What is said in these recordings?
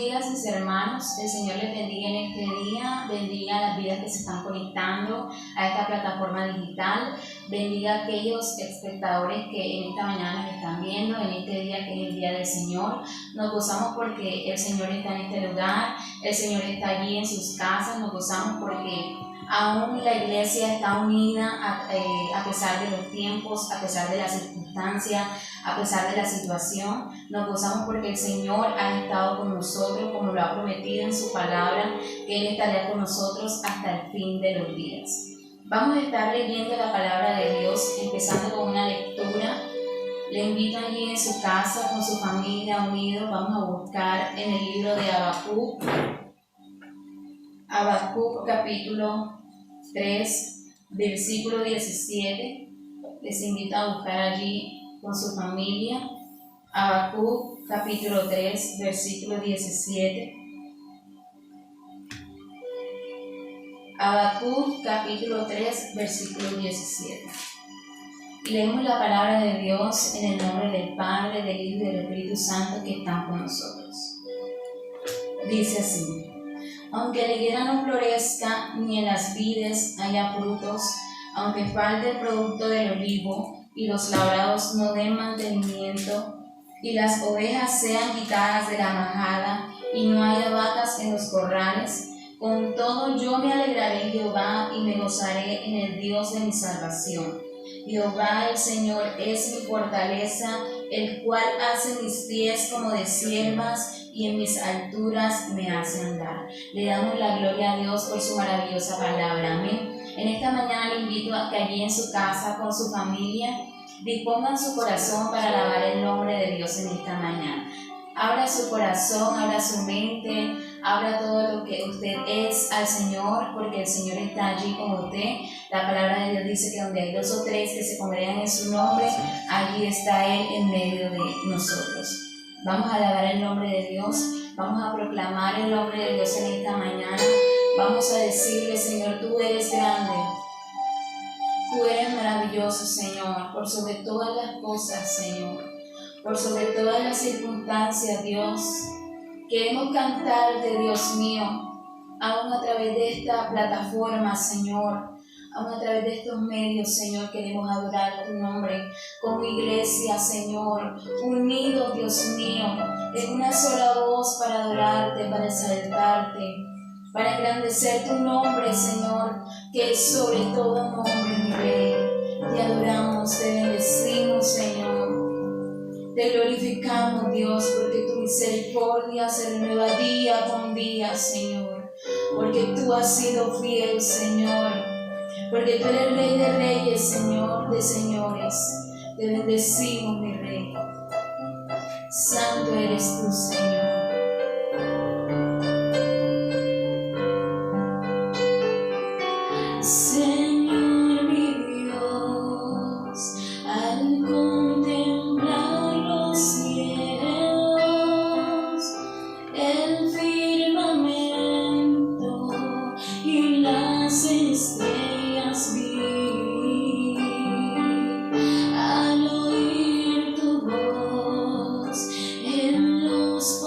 días, mis hermanos. El Señor les bendiga en este día, bendiga las vidas que se están conectando a esta plataforma digital, bendiga a aquellos espectadores que en esta mañana nos están viendo, en este día que es el Día del Señor. Nos gozamos porque el Señor está en este lugar, el Señor está allí en sus casas, nos gozamos porque aún la iglesia está unida a pesar de los tiempos, a pesar de las circunstancias, a pesar de la situación. Nos gozamos porque el Señor ha estado con nosotros, como lo ha prometido en su palabra, que Él estará con nosotros hasta el fin de los días. Vamos a estar leyendo la palabra de Dios, empezando con una lectura. Le invito allí en su casa, con su familia, unidos. Vamos a buscar en el libro de Habacuc capítulo 3, versículo 17. Les invito a buscar allí con su familia. Habacuc capítulo 3, versículo 17. Habacuc capítulo 3, versículo 17. Y leemos la palabra de Dios en el nombre del Padre, del Hijo y del Espíritu Santo que están con nosotros. Dice así: aunque la higuera no florezca, ni en las vides haya frutos, aunque falte el producto del olivo, y los labrados no den mantenimiento, y las ovejas sean quitadas de la majada, y no haya vacas en los corrales, con todo yo me alegraré en Jehová, y me gozaré en el Dios de mi salvación. Jehová el Señor es mi fortaleza, el cual hace mis pies como de siervas, y en mis alturas me hace andar. Le damos la gloria a Dios por su maravillosa palabra. Amén. En esta mañana le invito a que allí en su casa, con su familia, dispongan su corazón para alabar el nombre de Dios en esta mañana. Abra su corazón, abra su mente, abra todo lo que usted es al Señor, porque el Señor está allí con usted. La palabra de Dios dice que donde hay 2 o 3 que se congregan en su nombre, allí está Él en medio de nosotros. Vamos a alabar el nombre de Dios, vamos a proclamar el nombre de Dios en esta mañana. Vamos a decirle: Señor, tú eres grande, tú eres maravilloso, Señor, por sobre todas las cosas, Señor, por sobre todas las circunstancias, Dios. Queremos cantarte, Dios mío, aún a través de esta plataforma, Señor, aún a través de estos medios, Señor, queremos adorar tu nombre como iglesia, Señor, unidos, Dios mío, en una sola voz para adorarte, para exaltarte, para engrandecer tu nombre, Señor, que es sobre todo nombre, mi Rey. Te adoramos, te bendecimos, Señor. Te glorificamos, Dios, porque tu misericordia se renueva día con día, Señor. Porque tú has sido fiel, Señor. Porque tú eres Rey de reyes, Señor de señores. Te bendecimos, mi Rey. Santo eres tú, Señor. Señor mi Dios, al contemplar los cielos, el firmamento y las estrellas vi, al oír tu voz en los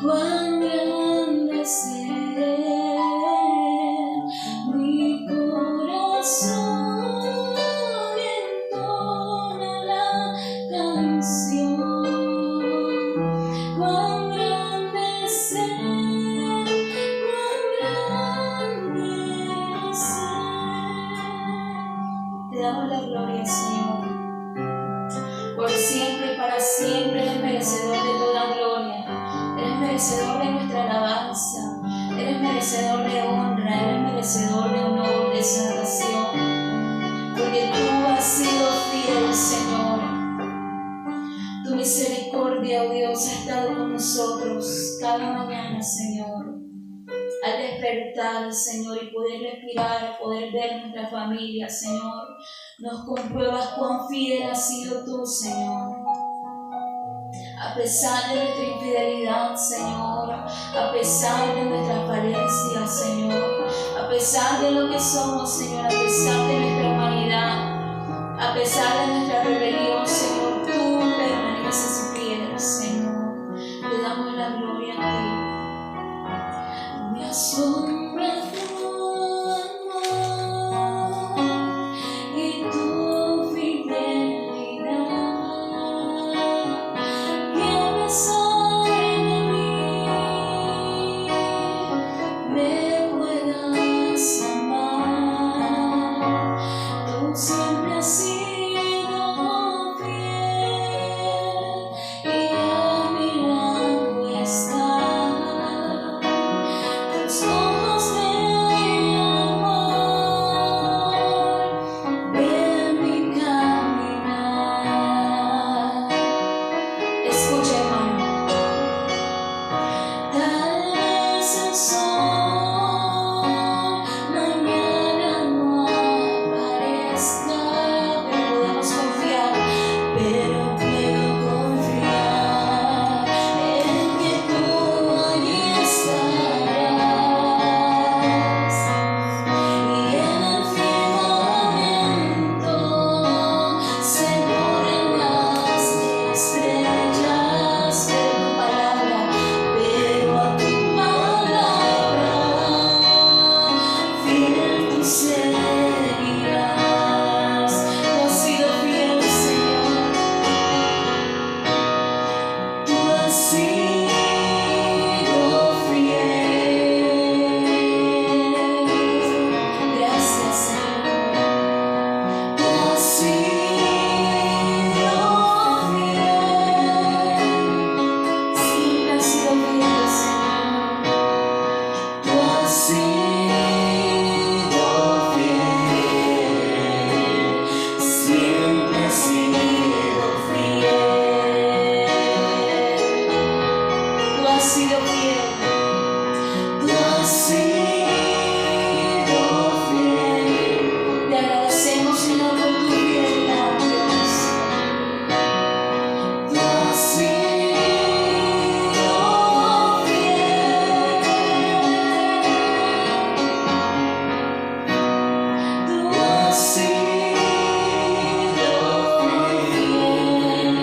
cuán grande es Él. Mi corazón entona la canción. Cuán grande es Él, cuán grande es Él. Te damos la gloria, Señor. Por siempre y para siempre eres merecedor de toda gloria. Eres merecedor de nuestra alabanza. Eres merecedor de honra. Eres merecedor de honor, de salvación. Porque tú has sido fiel, Señor. Tu misericordia, oh Dios, ha estado con nosotros cada mañana, Señor. Al despertar, Señor, y poder respirar, poder ver nuestra familia, Señor, nos compruebas cuán fiel has sido tú, Señor. A pesar de nuestra infidelidad, Señor, a pesar de nuestras falencias, Señor, a pesar de lo que somos, Señor, a pesar de nuestra humanidad, a pesar de nuestra rebelión, Señor, tú permaneces fiel, Señor. Te damos la gloria a ti. Me asombra tu amor y tu fidelidad, que a pesar de mí me puedas amar. Tú siempre has sido fiel y a mi lado estás. Tus ojos ven mi amor, ven mi caminar. Escucha, hermano. Tal vez el sol mañana no aparezca, pero podemos confiar, pero puedo confiar en que tú allí estarás. Y en el firmamento se ponen las estrellas, pero tu palabra, pero a tu palabra fiel tú seguirás. Tú has sido fiel, Señor. Tú has sido fiel. Gracias, Señor. Tú has sido fiel. Siempre has sido fiel, Señor. Tú has sido fiel. Siempre has sido fiel. Tú has sido fiel. Tú has sido fiel. Te agradecemos, Señor, por tu fidelidad, Dios. Tú has sido fiel. Tú has sido fiel.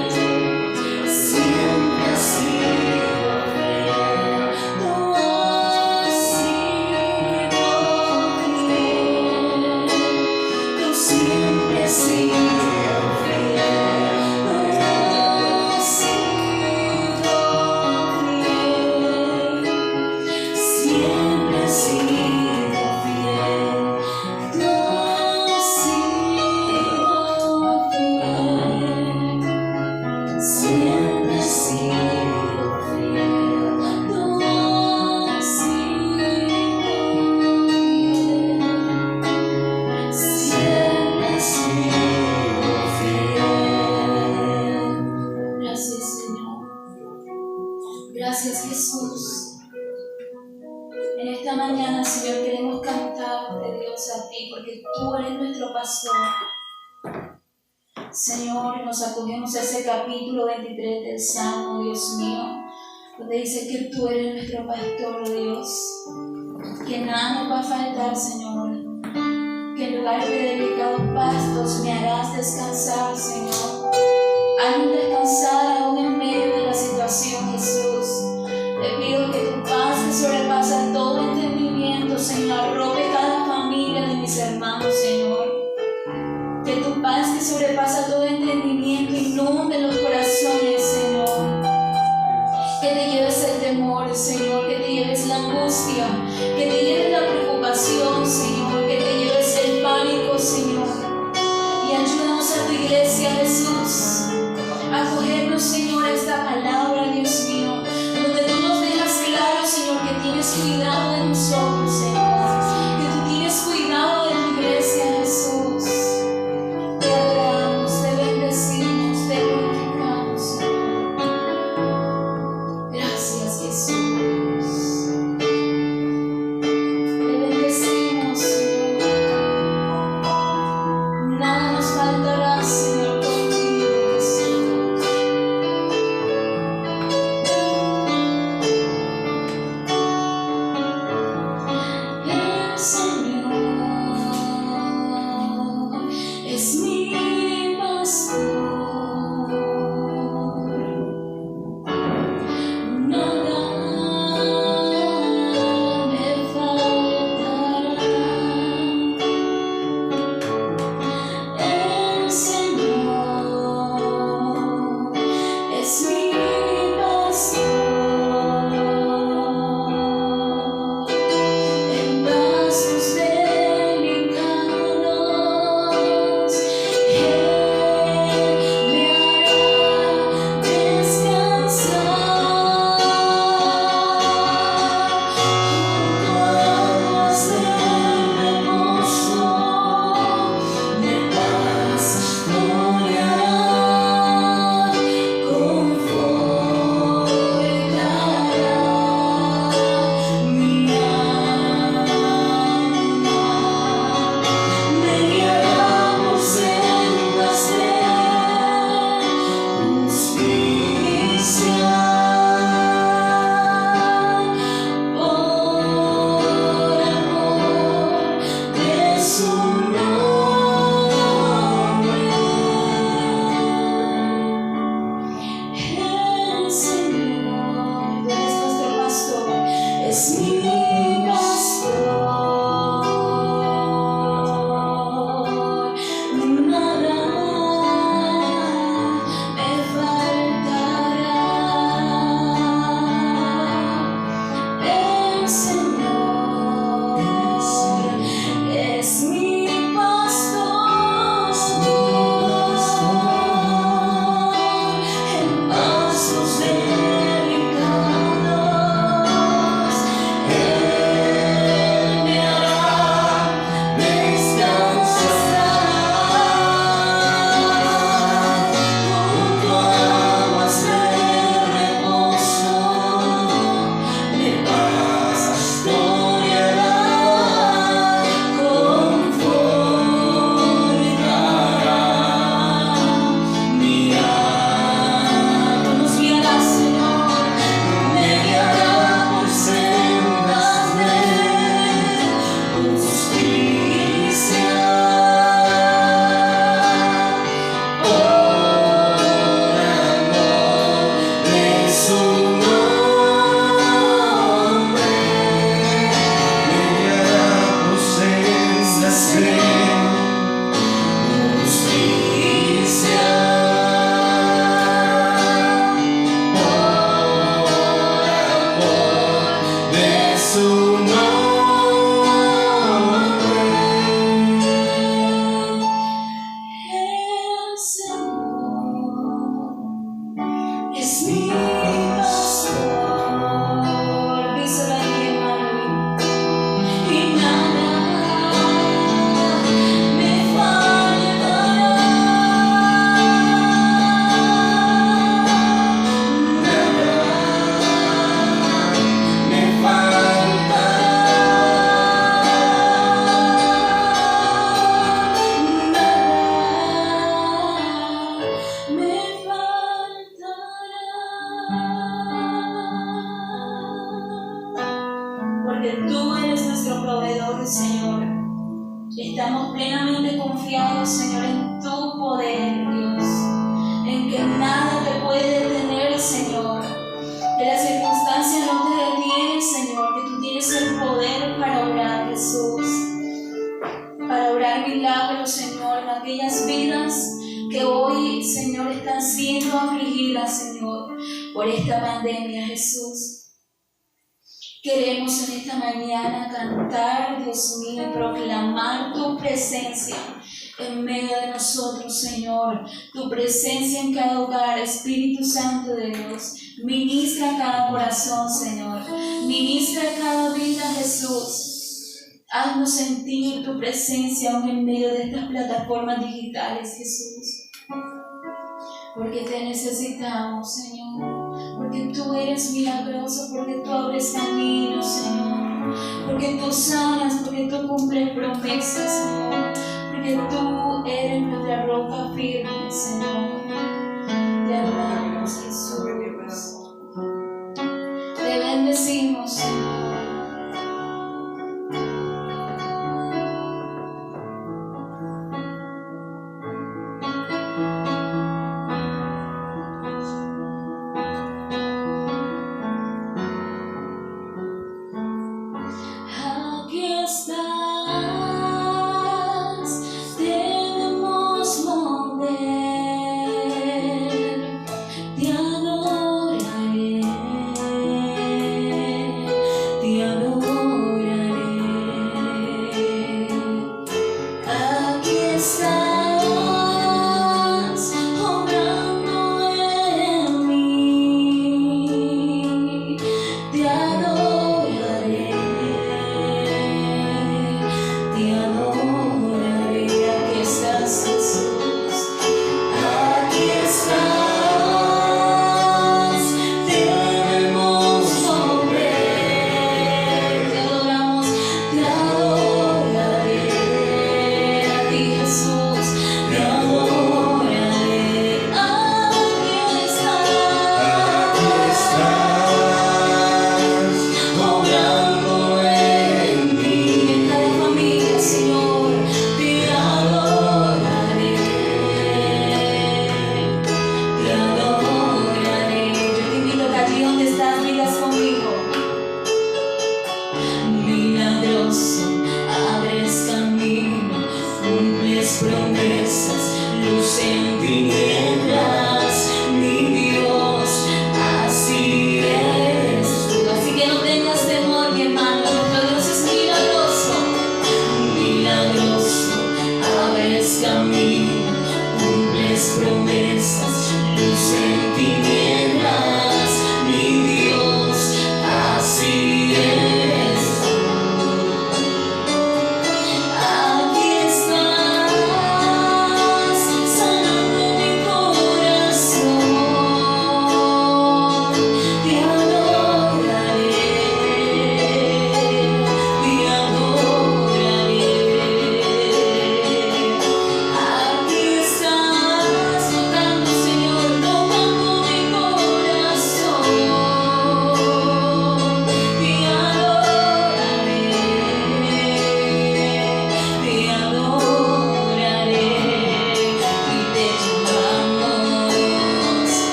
Siempre has sido fiel. Tú has sido fiel. Tú siempre has sido fiel. Tú has sido fiel. Siempre has sido fiel. Tú has sido fiel. Siempre has sido fiel. Tú has sido fiel. Siempre has sido fiel. Gracias, Señor. Gracias, Jesús. En esta mañana, Señor, queremos cantarte, Dios, a ti, porque tú eres nuestro pastor. Señor, nos acogemos a ese capítulo 23 del Salmo, Dios mío, donde dice que tú eres nuestro pastor, oh Dios, que nada nos va a faltar, Señor, que en lugares de delicados pastos me harás descansar, Señor. Haznos descansar aún en medio de la situación, Jesús. Te pido, temor, Señor, que te lleves la angustia, que te lleves la preocupación, Señor, que te lleves el pánico, Señor. Y ayúdanos a tu iglesia, Jesús, a acogernos, Señor, a esta palabra, Dios mío, donde tú nos dejas claro, Señor, que tienes cuidado de nosotros, Señor, que tú tienes cuidado de tu iglesia, Jesús. Te adoramos, te bendecimos, te glorificamos, Señor. Gracias, Jesús. Te bendecimos, Señor. Nada nos faltará, Señor, contigo, Jesús. El Señor es mi pastor. Nada me faltará. El Señor es mi pastor. En pastos delicados Él me hará descansar. Junto a aguas de reposo de paz gloriará, confortará mi alma, me guiará por sendas de justicia, por amor de su nombre. El Señor, tú eres nuestro pastor, es mi pastor. Nada me faltará. El Señor es mi pastor. En pastos delicados Él me hará descansar. Junto a aguas de reposo de paz gloriará, confortará mi alma. Tú nos guiarás, Señor, me guiará por sendas de justicia, por amor de su nombre. Me guiará por sendas de justicia, por amor de su nombre. El Señor es mi pastor. Díselo ahí, hermano. Y nada me faltará. Nada me faltará. Porque tú eres nuestro proveedor, Señor. Estamos plenamente confiados, Señor, en tu poder, Dios, en que nada te puede detener, Señor, que las circunstancias no te detienen, Señor, que tú tienes el poder para obrar, Jesús, para obrar milagros, Señor, en aquellas vidas que hoy, Señor, están siendo afligidas, Señor, por esta pandemia, Jesús. Queremos en esta mañana cantar, Dios mío, y proclamar tu presencia en medio de nosotros, Señor. Tu presencia en cada hogar, Espíritu Santo de Dios. Ministra cada corazón, Señor. Ministra cada vida, Jesús. Haznos sentir tu presencia aún en medio de estas plataformas digitales, Jesús. Porque te necesitamos, Señor. Porque tú eres milagroso, porque tú abres caminos, Señor. Porque tú sanas, porque tú cumples promesas, Señor. Porque tú eres nuestra roca firme, Señor. Te adoramos, Jesús. Te bendecimos, Señor.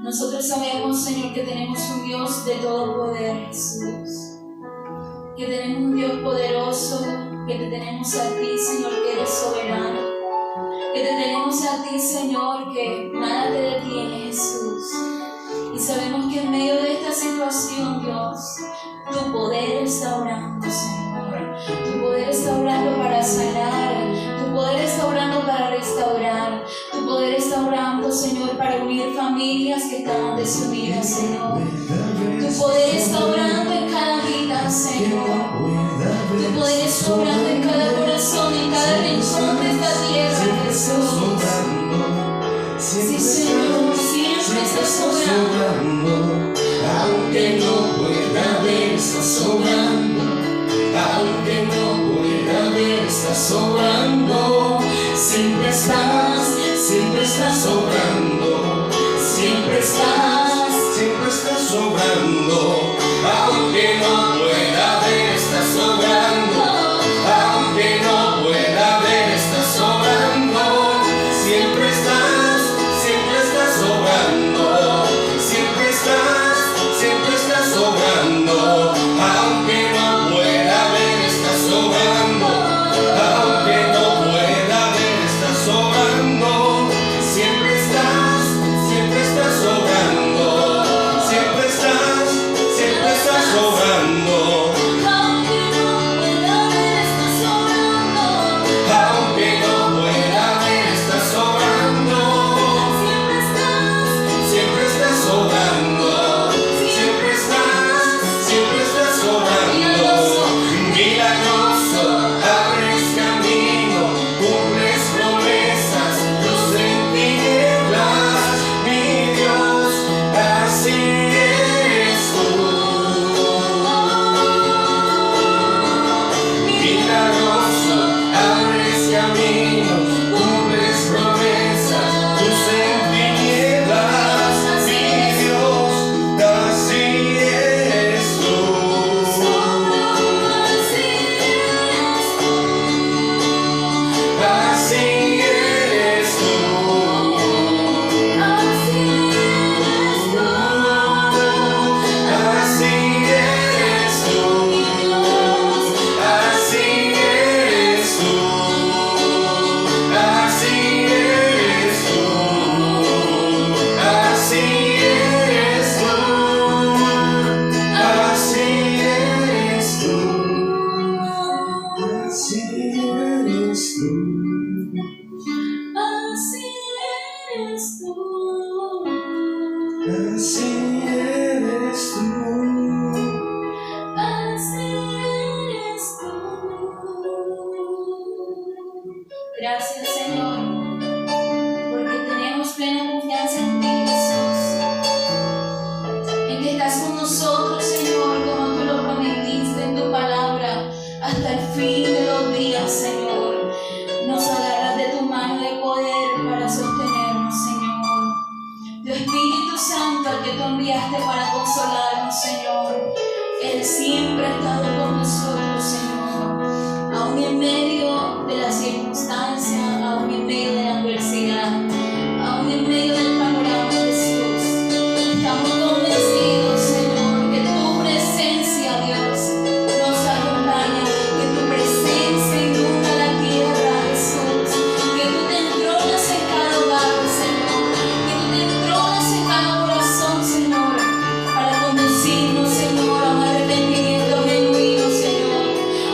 Nosotros sabemos, Señor, que tenemos un Dios de todo poder, Jesús. Que tenemos un Dios poderoso, que te tenemos a ti, Señor, que eres soberano. Que te tenemos a ti, Señor, que nada te detiene, Jesús. Y sabemos que en medio de esta situación, Dios, tu poder está obrando, Señor. Tu poder está obrando para sanar necesitamos de su vida, Señor. Tu poder está obrando en cada vida, Señor. Tu poder está obrando en cada corazón, en cada rincón de esta tierra, Jesús. Sí, Señor, siempre estás obrando. Aunque no pueda ver, estás sobrando. Aunque no pueda ver, estás sobrando. Siempre estás sobrando. Siempre estás sobrando. Aunque no pueda ver, estás sobrando. Aunque no pueda ver, estás sobrando. Siempre estás sobrando. Siempre estás sobrando. Aunque no pueda ver, estás sobrando. Aunque no pueda ver, estás sobrando. Siempre estás sobrando. Siempre estás sobrando. Aunque no pueda ver, estás sobrando. Aunque no pueda ver, estás sobrando. Siempre estás sobrando. Siempre estás sobrando. Milagroso, abres camino, cumples promesas, luz en tinieblas. Mi Dios, así eres tú. Milagroso, abres camino, cumples promesas, luz en tinieblas. Mi Dios, así eres tú. Así eres tú. Así eres tú. Así eres tú. Así eres tú. Así eres tú. Así eres tú. Así eres tú. Así eres tú. Gracias, Señor, porque tenemos plena confianza en ti, Jesús, en que estás con nosotros, Señor, como tú lo prometiste en tu palabra, hasta el fin de los días, Señor. Nos agarras de tu mano de poder para sostenernos, Señor. Tu Espíritu Santo, al que tú enviaste para consolarnos, Señor, Él siempre ha estado con nosotros, Señor, aún en medio de la circunstancia, aún en medio de la adversidad, aún en medio del panorama, Jesús. Estamos convencidos, Señor, que tu presencia, Dios, nos acompaña, que tu presencia inunda la tierra, Jesús, que tú te entronas en cada hogar, Señor, que tú te entronas en cada corazón, Señor, para conducirnos, Señor, a un arrepentimiento genuino, Señor,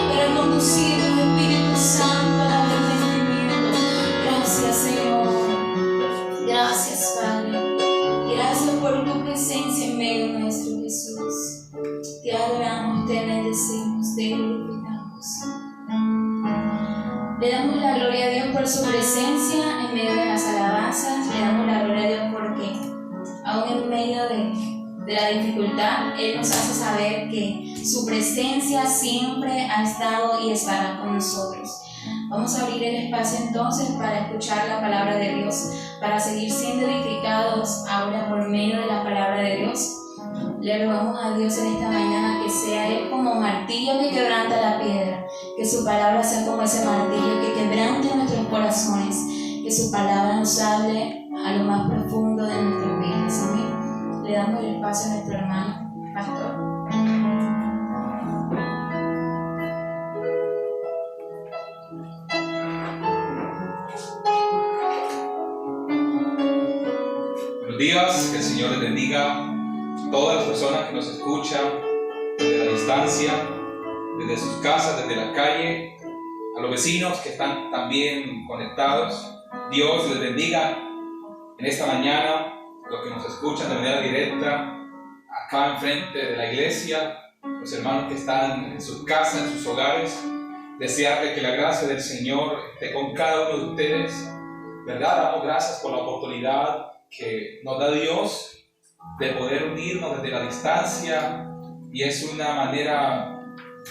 para conducirnos, Espíritu Santo, al arrepentimiento. Gracias, Señor. Gracias, Padre. Gracias por tu presencia en medio nuestro, Jesús. Te adoramos, te bendecimos, te glorificamos. Le damos la gloria a Dios por su presencia en medio de las alabanzas. Le damos la gloria a Dios porque aún en medio de la dificultad, Él nos hace saber que su presencia siempre ha estado y estará con nosotros. Vamos a abrir el espacio entonces para escuchar la palabra de Dios, para seguir siendo edificados ahora por medio de la palabra de Dios. Le rogamos a Dios en esta mañana que sea Él como martillo que quebranta la piedra, que su palabra sea como ese martillo que quebrante nuestros corazones, que su palabra nos hable a lo más profundo de nuestros vidas. Amén. Le damos el espacio a nuestro hermano pastor. Buenos días, que el Señor les bendiga a todas las personas que nos escuchan desde la distancia, desde sus casas, desde la calle, a los vecinos que están también conectados. Dios les bendiga en esta mañana los que nos escuchan de manera directa, acá enfrente de la iglesia, los hermanos que están en sus casas, en sus hogares, desearle que la gracia del Señor esté con cada uno de ustedes. ¿Verdad? Damos gracias por la oportunidad que nos da Dios de poder unirnos desde la distancia, y es una manera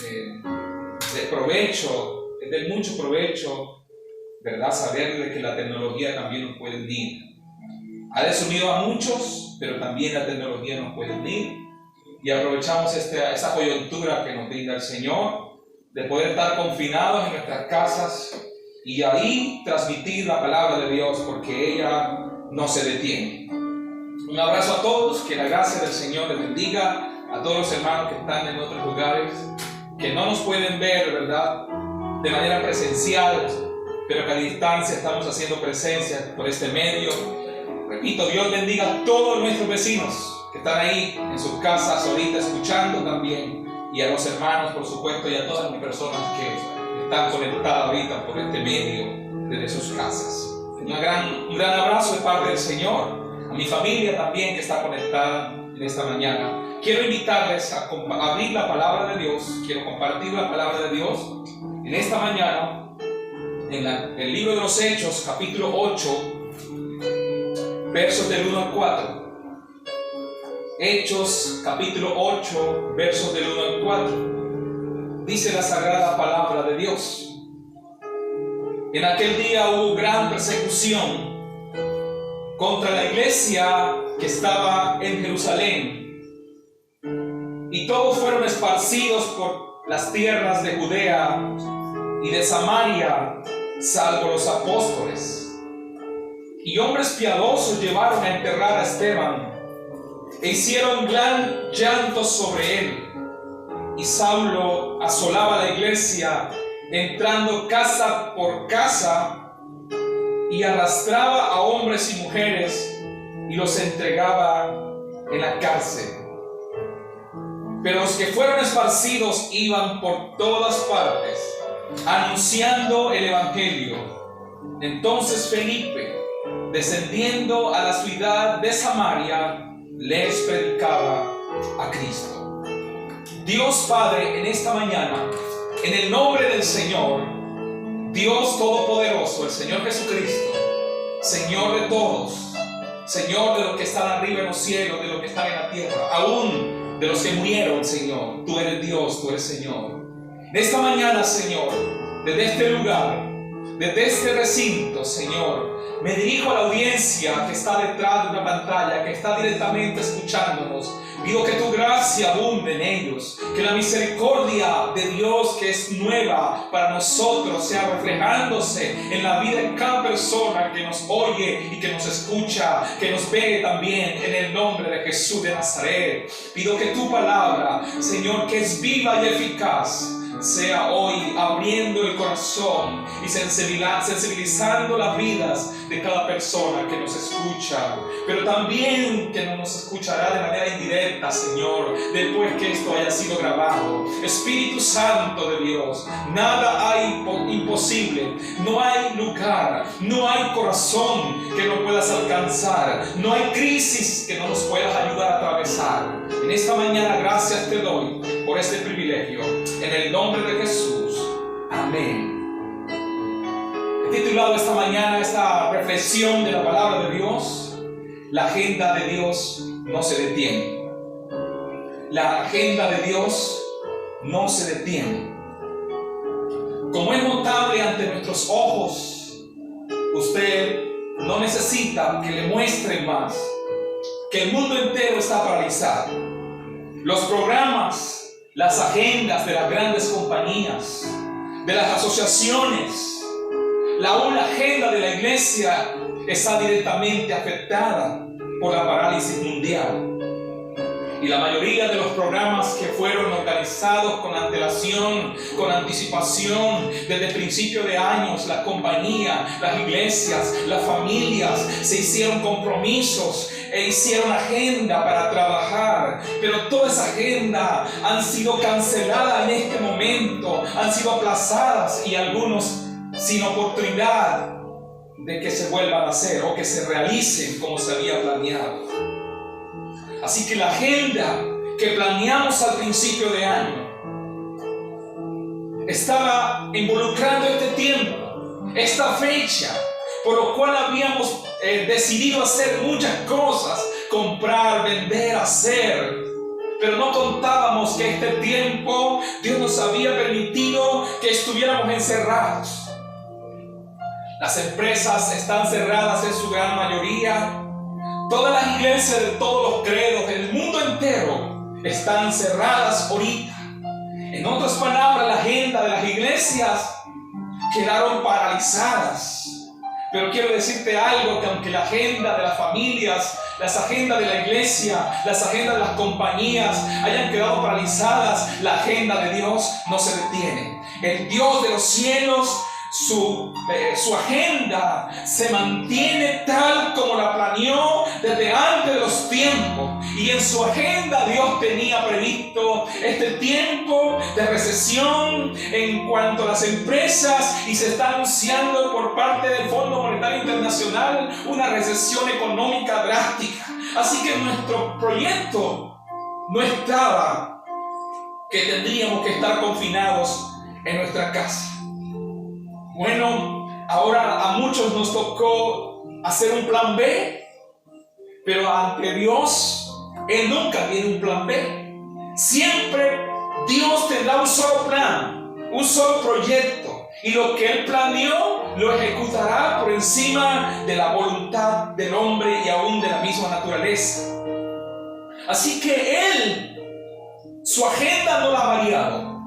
de provecho, es de mucho provecho, ¿verdad? Saber de que la tecnología también nos puede unir. Ha desunido a muchos, pero también la tecnología nos puede unir, y aprovechamos esa coyuntura que nos brinda el Señor de poder estar confinados en nuestras casas y ahí transmitir la palabra de Dios, porque ella no se detiene. Un abrazo a todos, que la gracia del Señor les bendiga, a todos los hermanos que están en otros lugares, que no nos pueden ver, ¿verdad?, de manera presencial, pero que a distancia estamos haciendo presencia por este medio. Repito, Dios bendiga a todos nuestros vecinos que están ahí en sus casas ahorita escuchando también, y a los hermanos, por supuesto, y a todas las personas que están conectadas ahorita por este medio desde sus casas. Un gran abrazo de parte del Señor. A mi familia también que está conectada en esta mañana. Quiero invitarles a abrir la palabra de Dios. Quiero compartir la palabra de Dios en esta mañana en el libro de los Hechos, capítulo 8, versos del 1 al 4. Hechos, capítulo 8, versos del 1 al 4. Dice la sagrada palabra de Dios: en aquel día hubo gran persecución contra la iglesia que estaba en Jerusalén, y todos fueron esparcidos por las tierras de Judea y de Samaria, salvo los apóstoles. Y hombres piadosos llevaron a enterrar a Esteban, e hicieron gran llanto sobre él. Y Saulo asolaba la iglesia, entrando casa por casa, y arrastraba a hombres y mujeres y los entregaba en la cárcel. Pero los que fueron esparcidos iban por todas partes, anunciando el evangelio. Entonces Felipe, descendiendo a la ciudad de Samaria, les predicaba a Cristo. Dios Padre, en esta mañana, en el nombre del Señor, Dios Todopoderoso, el Señor Jesucristo, Señor de todos, Señor de los que están arriba en los cielos, de los que están en la tierra, aún de los que murieron, Señor, tú eres Dios, tú eres Señor. En esta mañana, Señor, desde este lugar, desde este recinto, Señor, me dirijo a la audiencia que está detrás de una pantalla, que está directamente escuchándonos. Pido que tu gracia abunde en ellos, que la misericordia de Dios, que es nueva para nosotros, sea reflejándose en la vida de cada persona que nos oye y que nos escucha, que nos ve también, en el nombre de Jesús de Nazaret. Pido que tu palabra, Señor, que es viva y eficaz, sea hoy abriendo el corazón y sensibilizando las vidas de cada persona que nos escucha, pero también que nos escuchará de manera indirecta, Señor, después que esto haya sido grabado. Espíritu Santo de Dios, nada hay imposible, no hay lugar, no hay corazón que no puedas alcanzar, no hay crisis que no nos puedas ayudar a atravesar. En esta mañana gracias te doy por este privilegio, en el nombre de Jesús, amén. He titulado esta mañana esta reflexión de la palabra de Dios: la agenda de Dios no se detiene. La agenda de Dios no se detiene. Como es notable ante nuestros ojos, usted no necesita que le muestren más que el mundo entero está paralizado. Los programas, las agendas de las grandes compañías, de las asociaciones, aún la agenda de la iglesia está directamente afectada por la parálisis mundial. Y la mayoría de los programas que fueron organizados con antelación, con anticipación, desde principio de años, las compañías, las iglesias, las familias se hicieron compromisos e hicieron agenda para trabajar, pero toda esa agenda han sido canceladas en este momento, han sido aplazadas, y algunos sin oportunidad de que se vuelvan a hacer o que se realicen como se había planeado. Así que la agenda que planeamos al principio de año estaba involucrando este tiempo, esta fecha, por lo cual habíamos decidido hacer muchas cosas, comprar, vender, hacer. Pero no contábamos que este tiempo Dios nos había permitido que estuviéramos encerrados. Las empresas están cerradas en su gran mayoría. Todas las iglesias de todos los credos del mundo entero están cerradas ahorita. En otras palabras, la agenda de las iglesias quedaron paralizadas. Pero quiero decirte algo, que aunque la agenda de las familias, las agendas de la iglesia, las agendas de las compañías hayan quedado paralizadas, la agenda de Dios no se detiene. El Dios de los cielos, su agenda se mantiene tal como la planeó desde antes de los tiempos. Y en su agenda Dios tenía previsto este tiempo de recesión en cuanto a las empresas, y se está anunciando por parte del Fondo Monetario Internacional una recesión económica drástica. Así que nuestro proyecto no estaba que tendríamos que estar confinados en nuestra casa. Bueno, ahora a muchos nos tocó hacer un plan B, pero ante Dios, Él nunca tiene un plan B. Siempre Dios tendrá un solo plan, un solo proyecto, y lo que Él planeó lo ejecutará por encima de la voluntad del hombre y aún de la misma naturaleza. Así que Él, su agenda no la ha variado.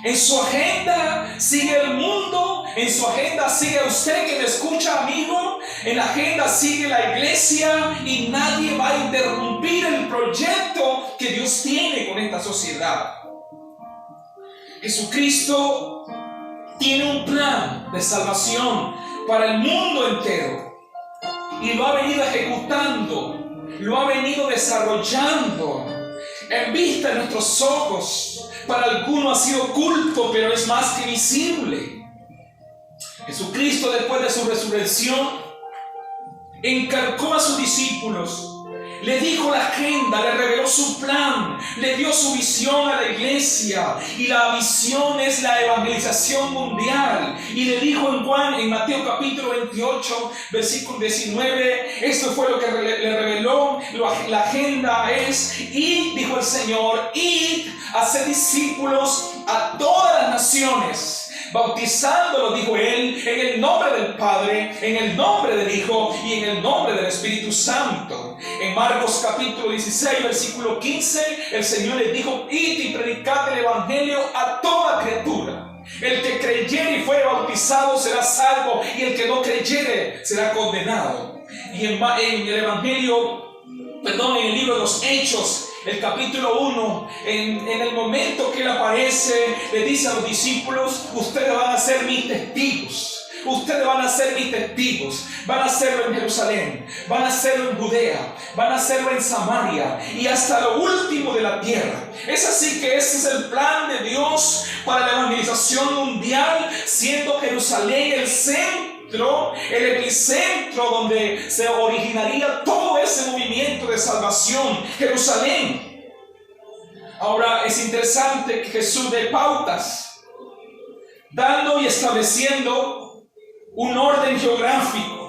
En su agenda sigue el mundo, en su agenda sigue usted que me escucha, amigo, en la agenda sigue la iglesia, y nadie va a interrumpir el proyecto que Dios tiene con esta sociedad. Jesucristo tiene un plan de salvación para el mundo entero, y lo ha venido ejecutando, lo ha venido desarrollando en vista de nuestros ojos. Para algunos ha sido oculto, pero es más que visible. Jesucristo, después de su resurrección, encargó a sus discípulos, le dijo la agenda, le reveló su plan, le dio su visión a la iglesia, y la visión es la evangelización mundial. Y le dijo en Mateo capítulo 28, versículo 19, esto fue lo que le reveló. La agenda es: id, dijo el Señor, id, haced discípulos a todas las naciones, bautizándolos, dijo Él, en el nombre del Padre, en el nombre del Hijo y en el nombre del Espíritu Santo. En Marcos capítulo 16, versículo 15, el Señor les dijo: id y predicad el Evangelio a toda criatura. El que creyere y fuere bautizado será salvo, y el que no creyere será condenado. Y en el Evangelio, en el libro de los Hechos, el capítulo 1, en el momento que Él aparece, le dice a los discípulos: ustedes van a ser mis testigos. Ustedes van a ser mis testigos. Van a hacerlo en Jerusalén, van a hacerlo en Judea, van a hacerlo en Samaria y hasta lo último de la tierra. Es así que ese es el plan de Dios para la evangelización mundial, siendo Jerusalén el centro, el epicentro donde se originaría todo ese movimiento de salvación. Jerusalén. Ahora es interesante que Jesús dé pautas, dando y estableciendo un orden geográfico.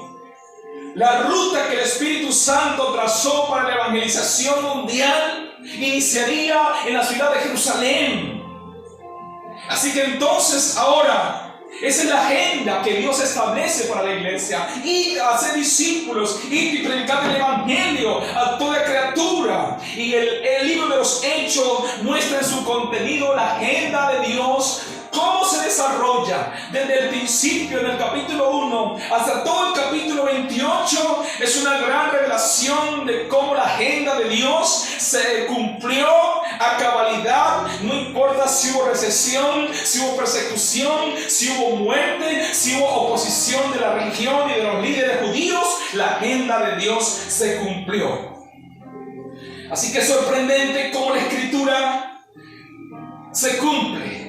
La ruta que el Espíritu Santo trazó para la evangelización mundial iniciaría en la ciudad de Jerusalén. Así que entonces ahora, esa es la agenda que Dios establece para la iglesia: ir a hacer discípulos, ir y predicar el Evangelio a toda criatura. Y el libro de los Hechos muestra en su contenido la agenda de Dios, cómo se desarrolla desde el principio, en el capítulo 1 hasta todo el capítulo 28. Es una gran revelación de cómo la agenda de Dios se cumplió a cabalidad. No importa si hubo recesión, si hubo persecución, si hubo muerte, si hubo oposición de la religión y de los líderes judíos, la agenda de Dios se cumplió. Así que es sorprendente cómo la Escritura se cumple.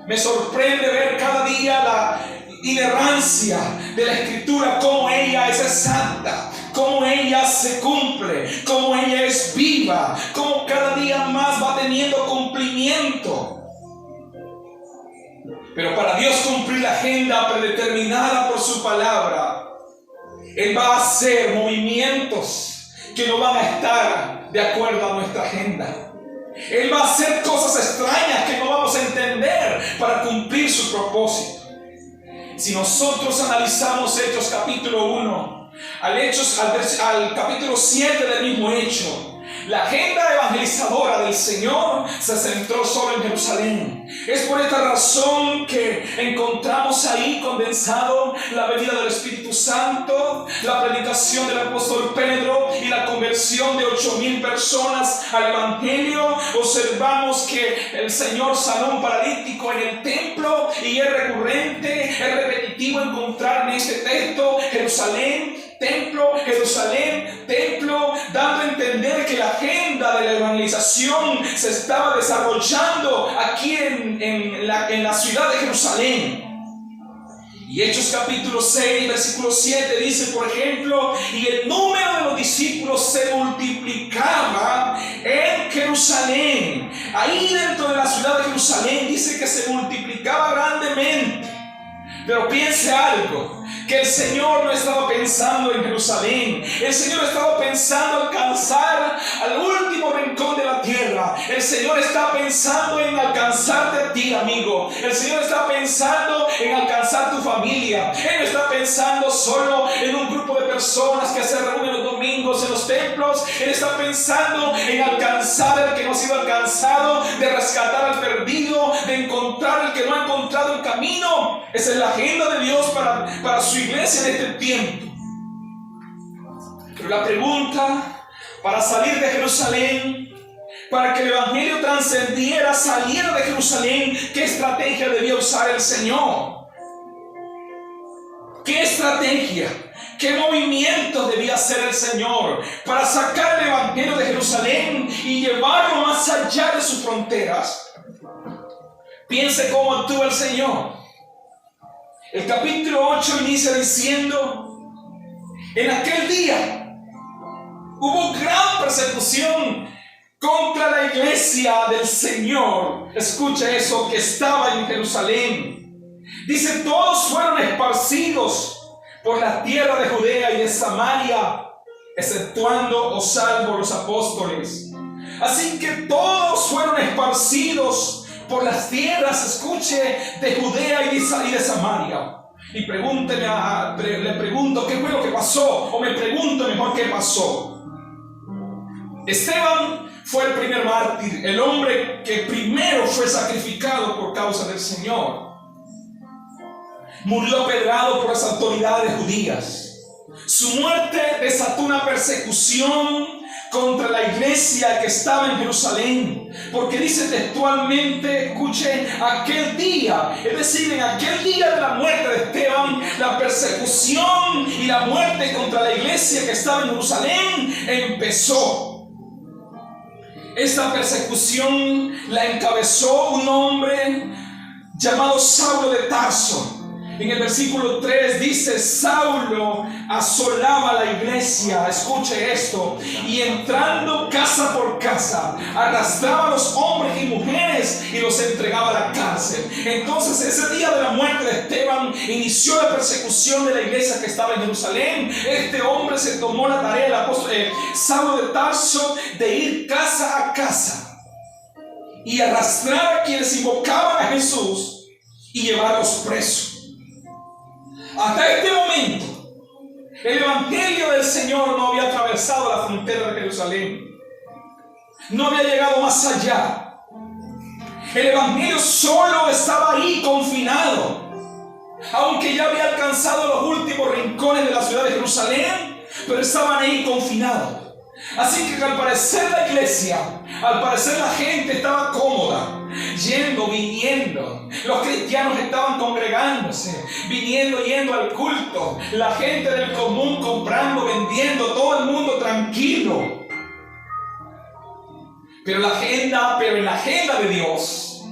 Me sorprende ver cada día inerrancia de la Escritura, cómo ella es exacta, cómo ella se cumple, cómo ella es viva, cómo cada día más va teniendo cumplimiento. Pero para Dios cumplir la agenda predeterminada por su palabra, Él va a hacer movimientos que no van a estar de acuerdo a nuestra agenda. Él va a hacer cosas extrañas que no vamos a entender para cumplir su propósito. Si nosotros analizamos Hechos capítulo 1 al capítulo 7 del mismo Hecho, la agenda evangelizadora del Señor se centró solo en Jerusalén. Es por esta razón que encontramos ahí condensado la venida del Espíritu Santo, la predicación del apóstol Pedro y la conversión de 8,000 personas al Evangelio. Observamos que el Señor sanó un paralítico en el templo y es recurrente, es repetitivo encontrar en este texto Jerusalén, templo, dando a entender que la agenda de la evangelización se estaba desarrollando aquí en la ciudad de Jerusalén. Y Hechos capítulo 6, versículo 7 dice, por ejemplo, y el número de los discípulos se multiplicaba en Jerusalén. Ahí dentro de la ciudad de Jerusalén dice que se multiplicaba grandemente. Pero piense algo, que el Señor no estaba pensando en Jerusalén. El Señor estaba pensando en alcanzar al último rincón de la tierra. El Señor está pensando en alcanzarte a ti, amigo. El Señor está pensando en alcanzar tu familia. Él no está pensando solo en un grupo de personas que se reúnen los domingos en los templos. Él está pensando en alcanzar al que no ha sido alcanzado, de rescatar al perdido, de encontrar al que no ha encontrado el camino. Esa es la agenda de Dios para su iglesia en este tiempo. Pero la pregunta, para salir de Jerusalén, para que el evangelio trascendiera, saliera de Jerusalén, ¿qué estrategia debía usar el Señor? ¿Qué estrategia? ¿Qué movimientos debía hacer el Señor para sacar el evangelio de Jerusalén y llevarlo más allá de sus fronteras? Piense cómo actúa el Señor. El capítulo 8 inicia diciendo, en aquel día hubo gran persecución contra la iglesia del Señor. Escucha eso, que estaba en Jerusalén. Dice, todos fueron esparcidos por la tierra de Judea y de Samaria, exceptuando o salvo los apóstoles. Así que todos fueron esparcidos por las tierras, escuche, de Judea y de Samaria. Y le pregunto, ¿qué fue lo que pasó? O me pregunto mejor, ¿qué pasó? Esteban fue el primer mártir, el hombre que primero fue sacrificado por causa del Señor. Murió apedrado por las autoridades judías. Su muerte desató una persecución contra la iglesia que estaba en Jerusalén, porque dice textualmente, escuchen, aquel día, es decir, en aquel día de la muerte de Esteban, la persecución y la muerte contra la iglesia que estaba en Jerusalén empezó. Esta persecución la encabezó un hombre llamado Saulo de Tarso. En el versículo 3 dice, Saulo asolaba la iglesia, escuche esto, y entrando casa por casa, arrastraba a los hombres y mujeres y los entregaba a la cárcel. Entonces ese día de la muerte de Esteban inició la persecución de la iglesia que estaba en Jerusalén. Este hombre se tomó la tarea, el apóstol Saulo de Tarso, de ir casa a casa y arrastrar a quienes invocaban a Jesús y llevarlos presos. Hasta este momento, el evangelio del Señor no había atravesado la frontera de Jerusalén. No había llegado más allá. El evangelio solo estaba ahí confinado. Aunque ya había alcanzado los últimos rincones de la ciudad de Jerusalén, pero estaban ahí confinados. Así que al parecer la iglesia, al parecer la gente estaba cómoda, yendo, viniendo. Los cristianos estaban congregándose, viniendo, yendo al culto. La gente del común comprando, vendiendo, todo el mundo tranquilo. Pero en la agenda de Dios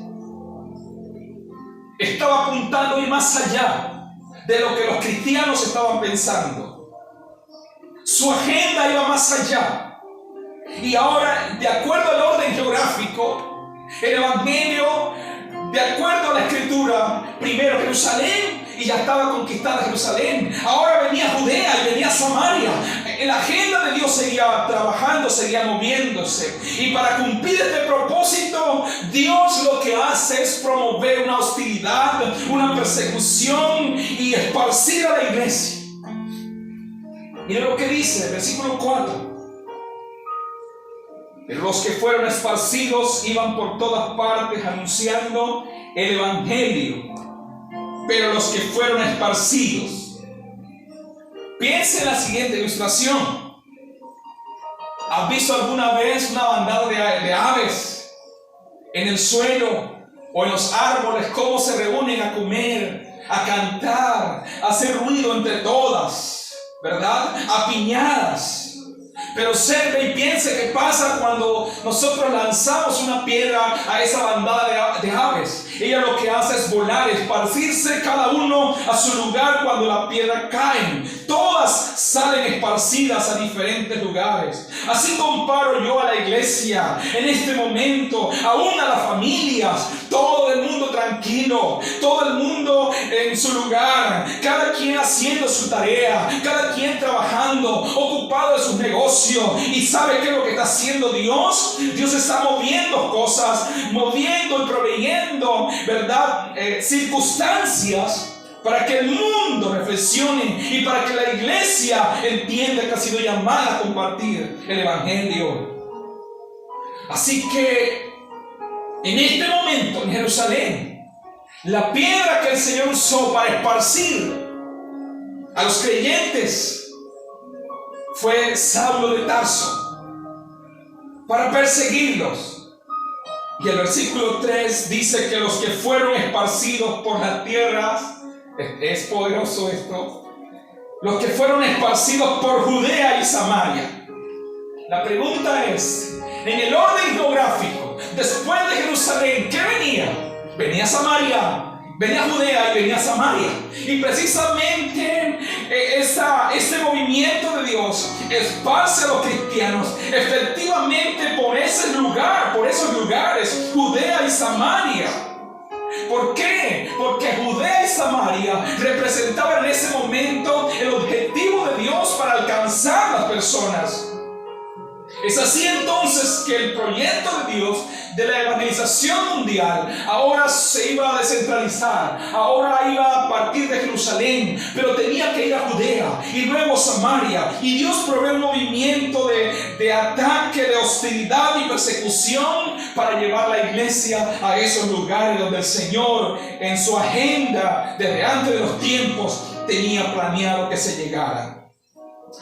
estaba apuntando a ir más allá. de lo que los cristianos estaban pensando. Su agenda iba más allá. Y ahora, de acuerdo al orden geográfico, el Evangelio, de acuerdo a la Escritura, primero Jerusalén, y ya estaba conquistada Jerusalén. Ahora venía Judea y venía Samaria. La agenda de Dios seguía trabajando, seguía moviéndose. Y para cumplir este propósito, Dios lo que hace es promover una hostilidad, una persecución y esparcir a la iglesia. Miren lo que dice el versículo 4. Pero los que fueron esparcidos iban por todas partes anunciando el Evangelio. Pero los que fueron esparcidos. Piense en la siguiente ilustración. ¿Has visto alguna vez una bandada de aves en el suelo o en los árboles? Cómo se reúnen a comer, a cantar, a hacer ruido entre todas, ¿verdad? Apiñadas. Pero observe y piense qué pasa cuando nosotros lanzamos una piedra a esa bandada de aves. Ella lo que hace es volar, esparcirse cada uno a su lugar cuando la piedra cae. Todas salen esparcidas a diferentes lugares. Así comparo yo a la iglesia en este momento, aún a las familias, todo el mundo tranquilo, todo el mundo en su lugar, cada quien haciendo su tarea, cada quien trabajando, ocupado de sus negocios. ¿Y sabe qué es lo que está haciendo Dios? Dios está moviendo cosas, moviendo y proveyendo, ¿verdad? Circunstancias para que el mundo reflexione y para que la iglesia entienda que ha sido llamada a compartir el Evangelio. Así que en este momento en Jerusalén, la piedra que el Señor usó para esparcir a los creyentes fue Saulo de Tarso, para perseguirlos. Y el versículo 3 dice que los que fueron esparcidos por las tierras, es poderoso esto, los que fueron esparcidos por Judea y Samaria. La pregunta es, en el orden geográfico, después de Jerusalén, ¿qué venía? Venía Samaria, venía Judea y venía Samaria. Y precisamente este movimiento de Dios esparce a los cristianos efectivamente por ese lugar, por esos lugares, Judea y Samaria. ¿Por qué? Porque Judea y Samaria representaban en ese momento el objetivo de Dios para alcanzar a las personas. Es así entonces que el proyecto de Dios de la evangelización mundial ahora se iba a descentralizar, ahora iba a partir de Jerusalén, pero tenía que ir a Judea y luego Samaria. Y Dios provee un movimiento de ataque, de hostilidad y persecución para llevar la iglesia a esos lugares donde el Señor en su agenda desde antes de los tiempos tenía planeado que se llegara.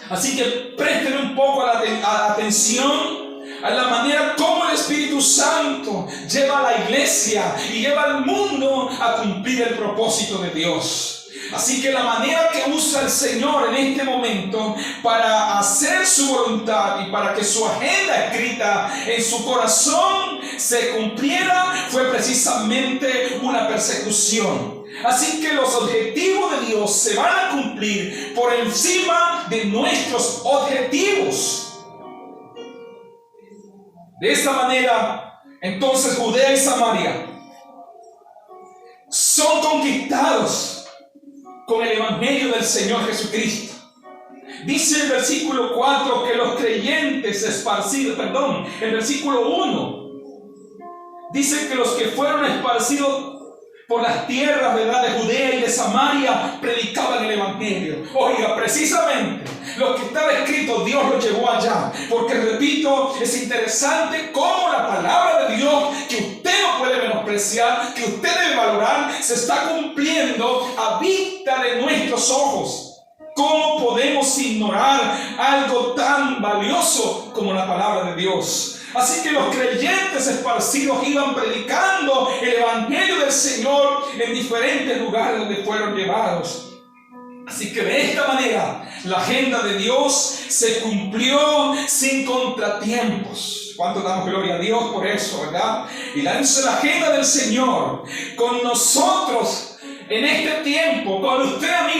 Así que presten un poco atención a la manera como el Espíritu Santo lleva a la iglesia y lleva al mundo a cumplir el propósito de Dios. Así que la manera que usa el Señor en este momento para hacer su voluntad y para que su agenda escrita en su corazón se cumpliera fue precisamente una persecución. Así que los objetivos de Dios se van a cumplir por encima de nuestros objetivos. De esta manera, entonces Judea y Samaria son conquistados con el Evangelio del Señor Jesucristo. Dice el versículo 4 que los creyentes esparcidos, el versículo 1 dice que los que fueron esparcidos por las tierras, ¿verdad?, de Judea y de Samaria predicaban el Evangelio. Oiga, precisamente lo que estaba escrito Dios lo llevó allá, porque repito, es interesante cómo la palabra de Dios, que usted no puede menospreciar, que usted debe valorar, se está cumpliendo a vista de nuestros ojos. ¿Cómo podemos ignorar algo tan valioso como la palabra de Dios? Así que los creyentes esparcidos iban predicando el Evangelio del Señor en diferentes lugares donde fueron llevados. Así que de esta manera la agenda de Dios se cumplió sin contratiempos. ¿Cuánto damos gloria a Dios por eso, verdad? Y la agenda del Señor con nosotros en este tiempo, con usted, amigo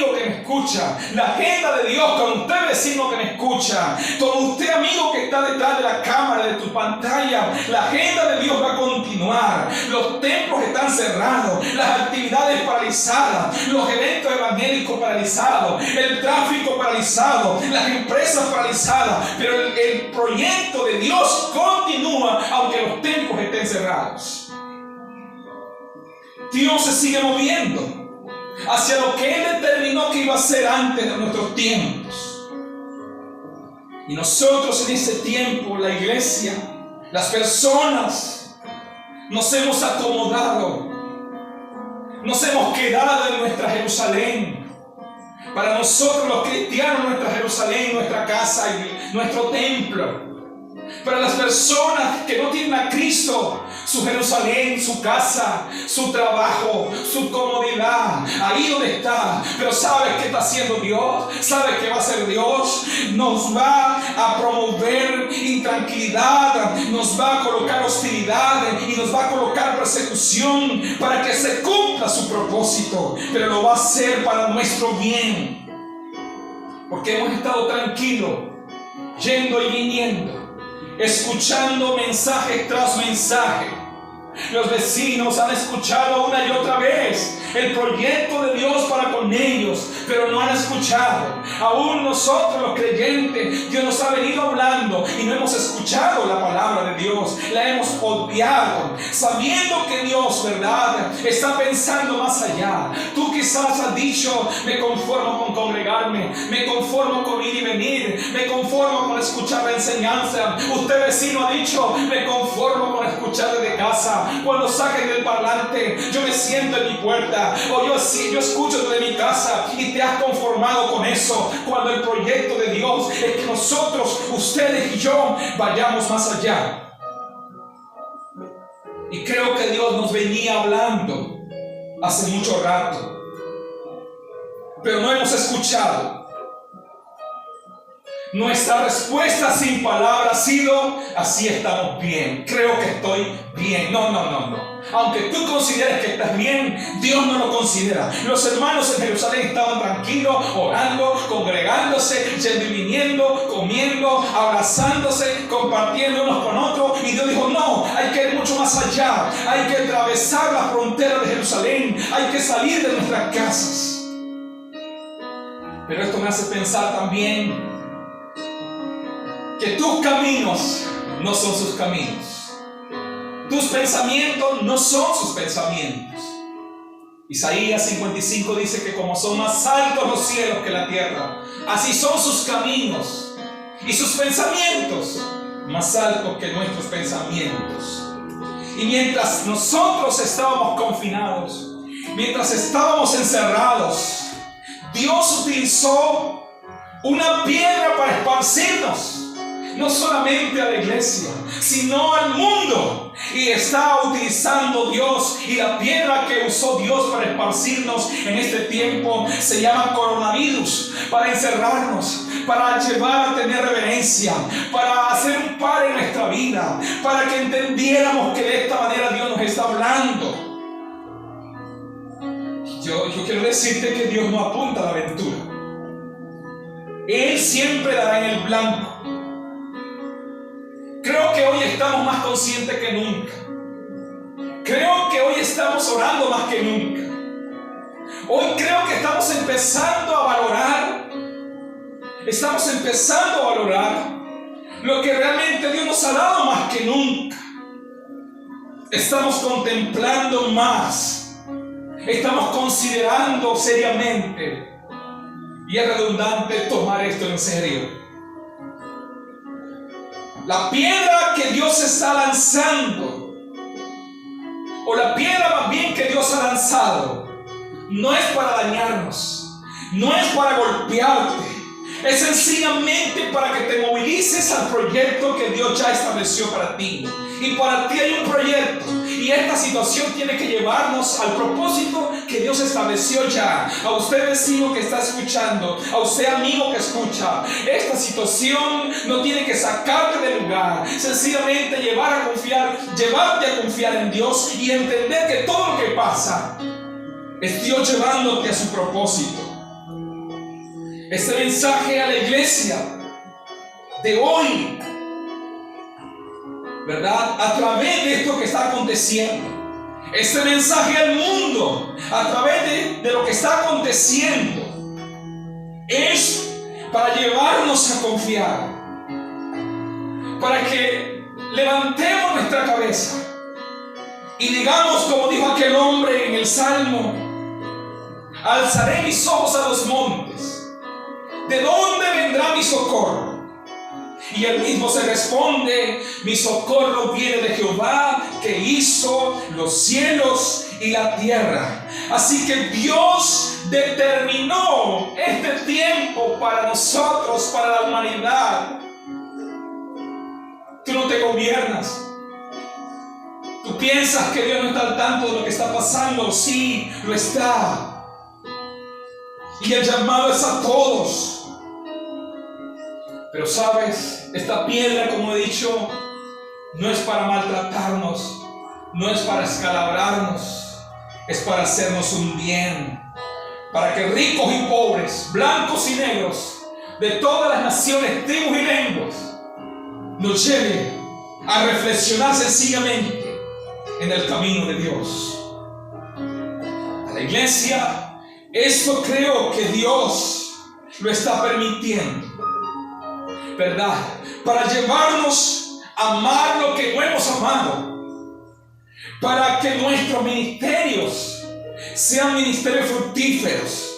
escucha, la agenda de Dios con usted, vecino que me escucha, con usted, amigo que está detrás de la cámara, de tu pantalla, la agenda de Dios va a continuar. Los templos están cerrados, las actividades paralizadas, los eventos evangélicos paralizados, el tráfico paralizado, las empresas paralizadas, pero el proyecto de Dios continúa aunque los templos estén cerrados. Dios se sigue moviendo hacia lo que Él determinó que iba a ser antes de nuestros tiempos. Y nosotros en este tiempo, la iglesia, las personas, nos hemos acomodado, nos hemos quedado en nuestra Jerusalén. Para nosotros los cristianos, nuestra Jerusalén, nuestra casa y nuestro templo. Para las personas que no tienen a Cristo, su Jerusalén, su casa, su trabajo, su comodidad, ahí donde está. Pero ¿sabes qué está haciendo Dios? ¿Sabes qué va a hacer Dios? Nos va a promover intranquilidad, nos va a colocar hostilidad y nos va a colocar persecución para que se cumpla su propósito. Pero lo va a hacer para nuestro bien, porque hemos estado tranquilos, yendo y viniendo, escuchando mensaje tras mensaje. Los vecinos han escuchado una y otra vez el proyecto de Dios para con ellos, pero no han escuchado. Aún nosotros los creyentes, Dios nos ha venido hablando y no hemos escuchado la palabra de Dios, la hemos obviado, sabiendo que Dios, ¿verdad?, está pensando más allá. Tú quizás has dicho: me conformo con congregarme, me conformo con ir y venir, me conformo con escuchar la enseñanza. Usted, vecino, ha dicho: me conformo con escuchar desde casa. Cuando saquen del parlante, yo me siento en mi puerta, o yo escucho desde mi casa, y te has conformado con eso, cuando el proyecto de Dios es que nosotros, ustedes y yo, vayamos más allá. Y creo que Dios nos venía hablando hace mucho rato, pero no hemos escuchado. Nuestra respuesta sin palabras ha sido: así estamos bien, creo que estoy bien. No. Aunque tú consideres que estás bien, Dios no lo considera. Los hermanos en Jerusalén estaban tranquilos, orando, congregándose, yendo y viniendo, comiendo, abrazándose, compartiendo unos con otros. Y Dios dijo: no, hay que ir mucho más allá, hay que atravesar la frontera de Jerusalén, hay que salir de nuestras casas. Pero esto me hace pensar también que tus caminos no son sus caminos, tus pensamientos no son sus pensamientos. Isaías 55 dice que como son más altos los cielos que la tierra, así son sus caminos y sus pensamientos más altos que nuestros pensamientos. Y mientras nosotros estábamos confinados, mientras estábamos encerrados, Dios utilizó una piedra para esparcirnos, no solamente a la iglesia, sino al mundo. Y está utilizando Dios, y la piedra que usó Dios para esparcirnos en este tiempo se llama coronavirus, para encerrarnos, para llevar a tener reverencia, para hacer un par en nuestra vida, para que entendiéramos que de esta manera Dios nos está hablando. Yo quiero decirte que Dios no apunta a la aventura. Él siempre dará en el blanco. Creo que hoy estamos más conscientes que nunca. Creo que hoy estamos orando más que nunca. Hoy creo que estamos empezando a valorar lo que realmente Dios nos ha dado más que nunca. Estamos contemplando más. Estamos considerando seriamente, y es redundante tomar esto en serio. La piedra que Dios está lanzando, o la piedra más bien que Dios ha lanzado, no es para dañarnos, no es para golpearte, es sencillamente para que te movilices al proyecto que Dios ya estableció para ti. Y para ti hay un proyecto, y esta situación tiene que llevarnos al propósito que Dios estableció ya. A usted, vecino que está escuchando, a usted, amigo que escucha, esta situación no tiene que sacarte del lugar, sencillamente llevarte a confiar en Dios y entender que todo lo que pasa es Dios llevándote a su propósito. Este mensaje a la iglesia de hoy, ¿verdad? A través de esto que está aconteciendo. Este mensaje al mundo, a través de lo que está aconteciendo, es para llevarnos a confiar, para que levantemos nuestra cabeza y digamos, como dijo aquel hombre en el Salmo: alzaré mis ojos a los montes, ¿de dónde vendrá mi socorro? Y él mismo se responde: mi socorro viene de Jehová, que hizo los cielos y la tierra. Así que Dios determinó este tiempo para nosotros, para la humanidad. Tú no te gobiernas. Tú piensas que Dios no está al tanto de lo que está pasando. Sí, lo está. Y el llamado es a todos. Pero sabes, esta piedra, como he dicho, no es para maltratarnos, no es para escalabrarnos, es para hacernos un bien, para que ricos y pobres, blancos y negros, de todas las naciones, tribus y lenguas, nos lleve a reflexionar sencillamente en el camino de Dios. A la iglesia, esto creo que Dios lo está permitiendo, ¿verdad? Para llevarnos a amar lo que no hemos amado, para que nuestros ministerios sean ministerios fructíferos,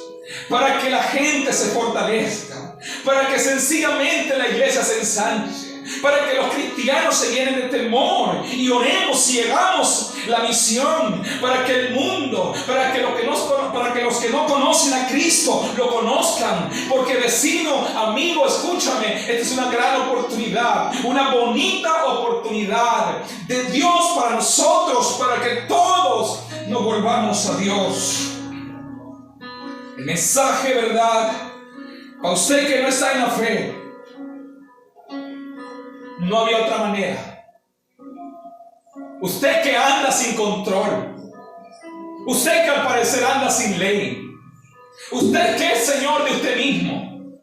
para que la gente se fortalezca, para que sencillamente la iglesia se ensanche, para que los cristianos se llenen de temor y oremos y hagamos la misión, para que el mundo, para que los que no conocen a Cristo lo conozcan. Porque vecino, amigo, escúchame, esta es una gran oportunidad, una bonita oportunidad de Dios para nosotros, para que todos nos volvamos a Dios. El mensaje, ¿verdad? Para usted que no está en la fe, no había otra manera. Usted que anda sin control, usted que al parecer anda sin ley, usted que es señor de usted mismo,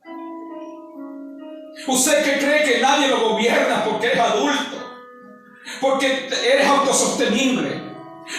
usted que cree que nadie lo gobierna porque eres adulto, porque eres autosostenible,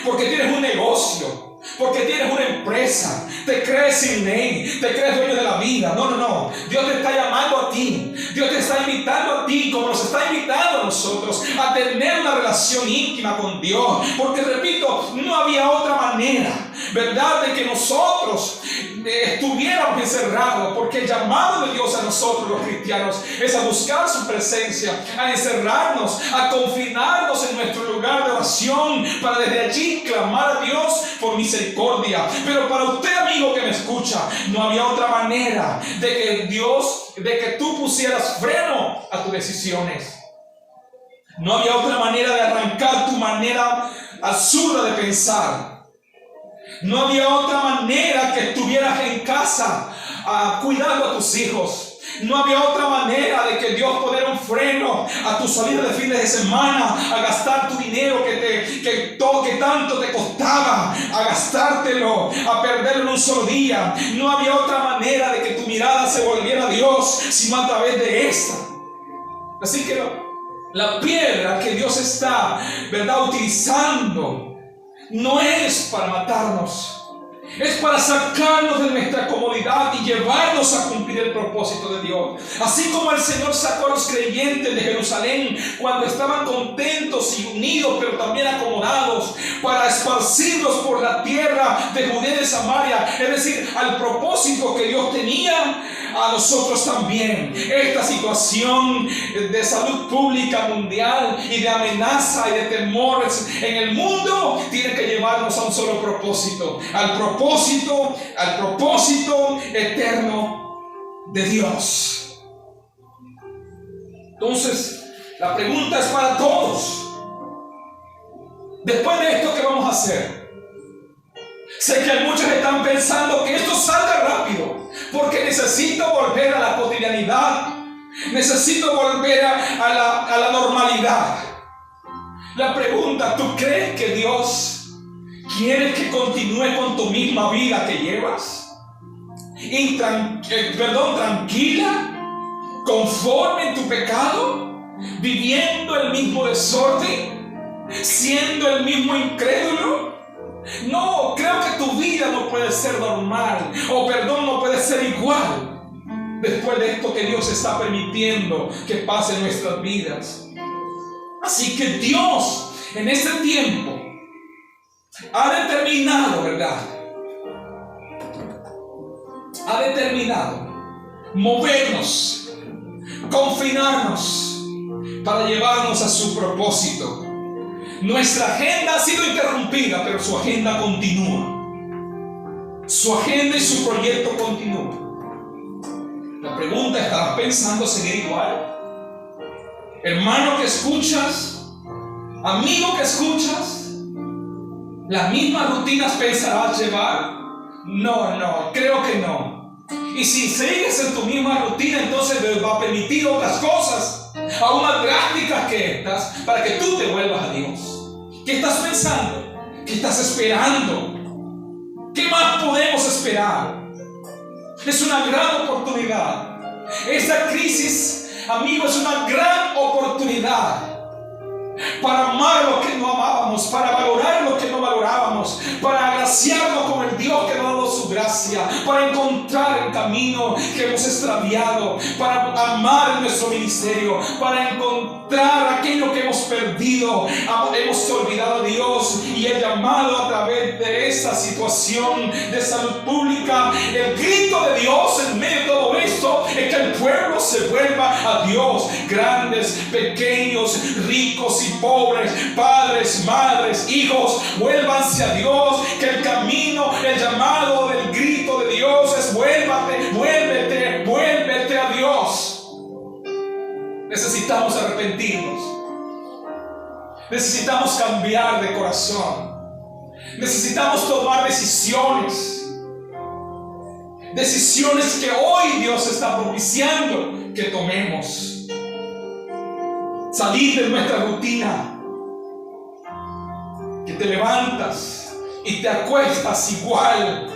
porque tienes un negocio, porque tienes una empresa, te crees sin ley, te crees dueño de la vida. No. Dios te está llamando a ti. Dios te está invitando a ti, como nos está invitando a nosotros, a tener una relación íntima con Dios. Porque repito, no había otra manera, ¿verdad?, de que nosotros estuviéramos encerrados. Porque el llamado de Dios a nosotros los cristianos es a buscar su presencia, a encerrarnos, a confinarnos en nuestro lugar de oración, para desde allí clamar a Dios por misericordia. Pero para usted, amigo que me escucha, no había otra manera de que tú pusieras freno a tus decisiones. No había otra manera de arrancar tu manera absurda de pensar. No había otra manera que estuvieras en casa cuidando a tus hijos. No había otra manera de que Dios pusiera un freno a tu salida de fines de semana, a gastar tu dinero que tanto te costaba, a gastártelo, a perderlo en un solo día. No había otra manera de que tu mirada se volviera a Dios, sino a través de esta. Así que la piedra que Dios está, ¿verdad?, utilizando, no es para matarnos. Es para sacarnos de nuestra comodidad y llevarnos a cumplir el propósito de Dios. Así como el Señor sacó a los creyentes de Jerusalén cuando estaban contentos y unidos, pero también acomodados, para esparcirlos por la tierra de Judea y de Samaria, es decir, al propósito que Dios tenía, a nosotros también. Esta situación de salud pública mundial y de amenaza y de temores en el mundo tiene que llevarnos a un solo propósito, al propósito eterno de Dios. Entonces, la pregunta es para todos. Después de esto, ¿qué vamos a hacer? Sé que muchos están pensando que esto salga rápido, porque necesito volver a la cotidianidad, necesito volver a la normalidad. La pregunta, ¿tú crees que Dios quiere que continúes con tu misma vida que llevas? tranquila, conforme en tu pecado, viviendo el mismo desorden, siendo el mismo incrédulo. No, creo que tu vida no puede ser normal, no puede ser igual después de esto que Dios está permitiendo que pase en nuestras vidas. Así que Dios en este tiempo ha determinado, ¿verdad? Ha determinado movernos, confinarnos para llevarnos a su propósito. Nuestra agenda ha sido interrumpida, pero su agenda continúa. Su agenda y su proyecto continúan. La pregunta, ¿estarás pensando seguir igual? Hermano que escuchas, amigo que escuchas, ¿las mismas rutinas pensarás llevar? No, creo que no. Y si sigues en tu misma rutina, entonces Dios va a permitir otras cosas, aún más drásticas que estas, para que tú te vuelvas a Dios. ¿Qué estás pensando? ¿Qué estás esperando? ¿Qué más podemos esperar? Es una gran oportunidad. Esta crisis, amigo, es una gran oportunidad para amar lo que no amábamos, para valorar lo que no valorábamos, para agraciarnos con el Dios que nos ha dado su gracia, para encontrar el camino que hemos extraviado, para amar en nuestro ministerio, para encontrar aquello que hemos perdido. Hemos olvidado a Dios y el llamado a través de esta situación de salud pública, el grito de Dios en medio de todo esto es que el pueblo se vuelva a Dios. Grandes, pequeños, ricos y pobres, padres, madres, hijos, vuélvanse a Dios, que el camino, el llamado del grito de Dios es vuélvete a Dios. Necesitamos arrepentirnos, necesitamos cambiar de corazón, necesitamos tomar decisiones que hoy Dios está propiciando que tomemos. Salir de nuestra rutina, que te levantas y te acuestas igual,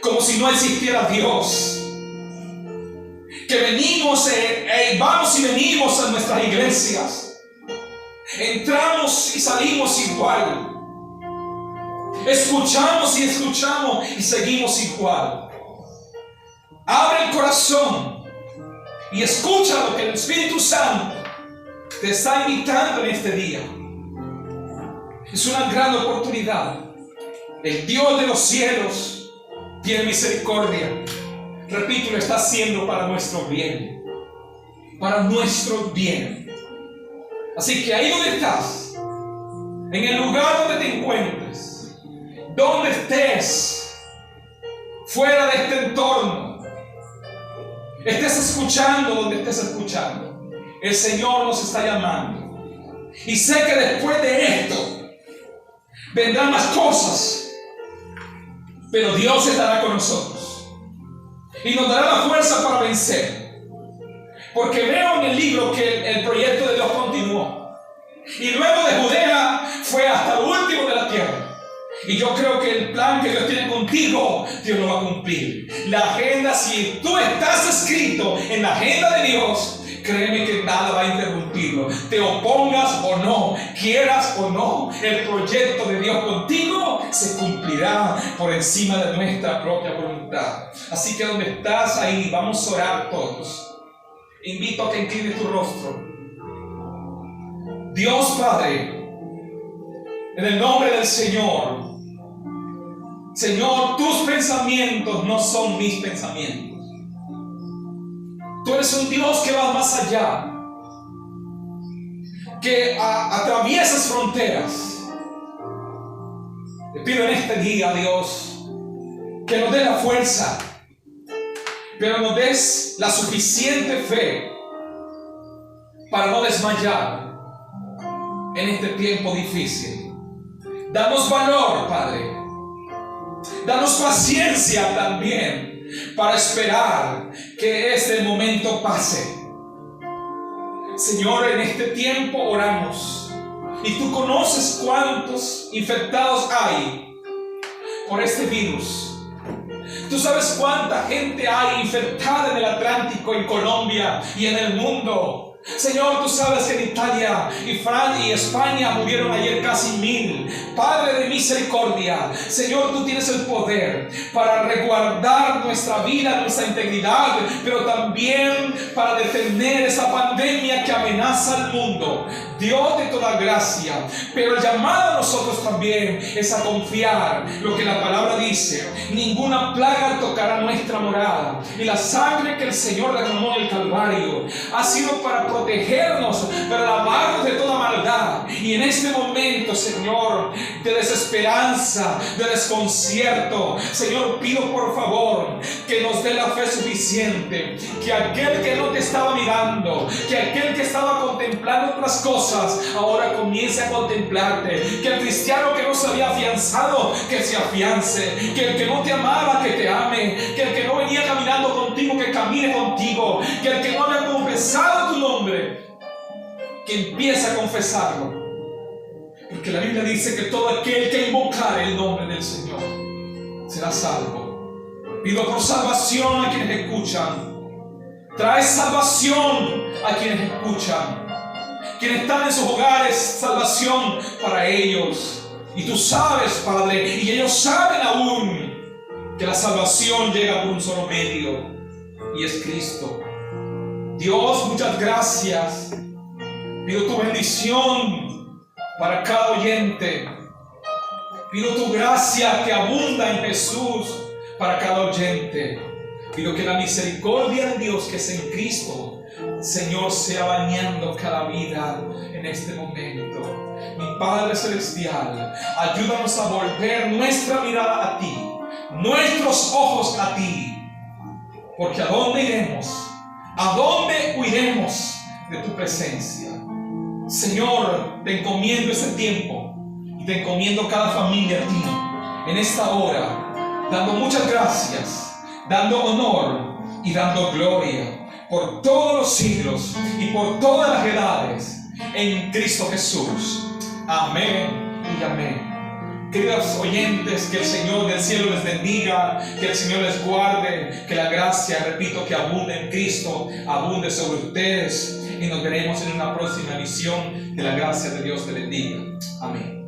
como si no existiera Dios, que vamos y venimos a nuestras iglesias, entramos y salimos igual, escuchamos y seguimos igual. Abre el corazón y escucha lo que el Espíritu Santo te está invitando en este día. Es una gran oportunidad. El Dios de los cielos tiene misericordia. Repito, lo está haciendo para nuestro bien. Para nuestro bien. Así que ahí donde estás, en el lugar donde te encuentres, donde estés, fuera de este entorno, estés escuchando donde estés escuchando, el Señor nos está llamando. Y sé que después de esto vendrán más cosas, pero Dios estará con nosotros y nos dará la fuerza para vencer. Porque veo en el libro que el proyecto de Dios continuó. Y luego de Judea fue hasta lo último de la tierra. Y yo creo que el plan que Dios tiene contigo, Dios lo va a cumplir. La agenda, si tú estás escrito en la agenda de Dios, créeme que nada va a interrumpirlo. Te opongas o no, quieras o no, el proyecto de Dios contigo se cumplirá por encima de nuestra propia voluntad. Así que donde estás ahí, vamos a orar todos. Invito a que inclines tu rostro. Dios Padre, en el nombre del Señor, tus pensamientos no son mis pensamientos. Tú eres un Dios que va más allá, que atraviesas fronteras. Te pido en este día, Dios, que nos dé la fuerza, pero nos des la suficiente fe para no desmayar en este tiempo difícil. Danos valor, Padre. Danos paciencia también para esperar que este momento pase. Señor, en este tiempo oramos y tú conoces cuántos infectados hay por este virus. Tú sabes cuánta gente hay infectada en el Atlántico, en Colombia y en el mundo. Señor, tú sabes que en Italia y Francia y España murieron ayer casi 1000. Padre de misericordia, Señor, tú tienes el poder para resguardar nuestra vida, nuestra integridad, pero también para detener esa pandemia que amenaza al mundo. Dios de toda gracia, pero el llamado a nosotros también es a confiar lo que la palabra dice: ninguna plaga tocará nuestra morada, y la sangre que el Señor derramó en el Calvario ha sido para protegernos, para lavarnos de toda maldad. Y en este momento, Señor, de desesperanza, de desconcierto, Señor, pido por favor que nos dé la fe suficiente, que aquel que no te estaba mirando, que aquel que estaba contemplando otras cosas, ahora comience a contemplarte, que el cristiano que no se había afianzado, que se afiance, que el que no te amaba, que te ame, que el que no venía caminando contigo, que camine contigo, que el que no había confesado tu nombre, que empiece a confesarlo, porque la Biblia dice que todo aquel que invocare el nombre del Señor será salvo. Pido por salvación a quienes escuchan. Trae salvación a quienes escuchan. Quienes están en sus hogares, salvación para ellos. Y tú sabes, Padre, y ellos saben aún, que la salvación llega por un solo medio, y es Cristo. Dios, muchas gracias. Pido tu bendición para cada oyente. Pido tu gracia que abunda en Jesús para cada oyente. Pido que la misericordia de Dios que es en Cristo, Señor, sea bañando cada vida en este momento. Mi Padre Celestial, ayúdanos a volver nuestra mirada a ti, nuestros ojos a ti, porque ¿a dónde iremos? ¿A dónde huiremos de tu presencia? Señor, te encomiendo este tiempo y te encomiendo cada familia a ti en esta hora, dando muchas gracias, dando honor y dando gloria por todos los siglos y por todas las edades, en Cristo Jesús. Amén y amén. Queridos oyentes, que el Señor del cielo les bendiga, que el Señor les guarde, que la gracia, repito, que abunde en Cristo, abunde sobre ustedes, y nos veremos en una próxima emisión. Que la gracia de Dios te bendiga. Amén.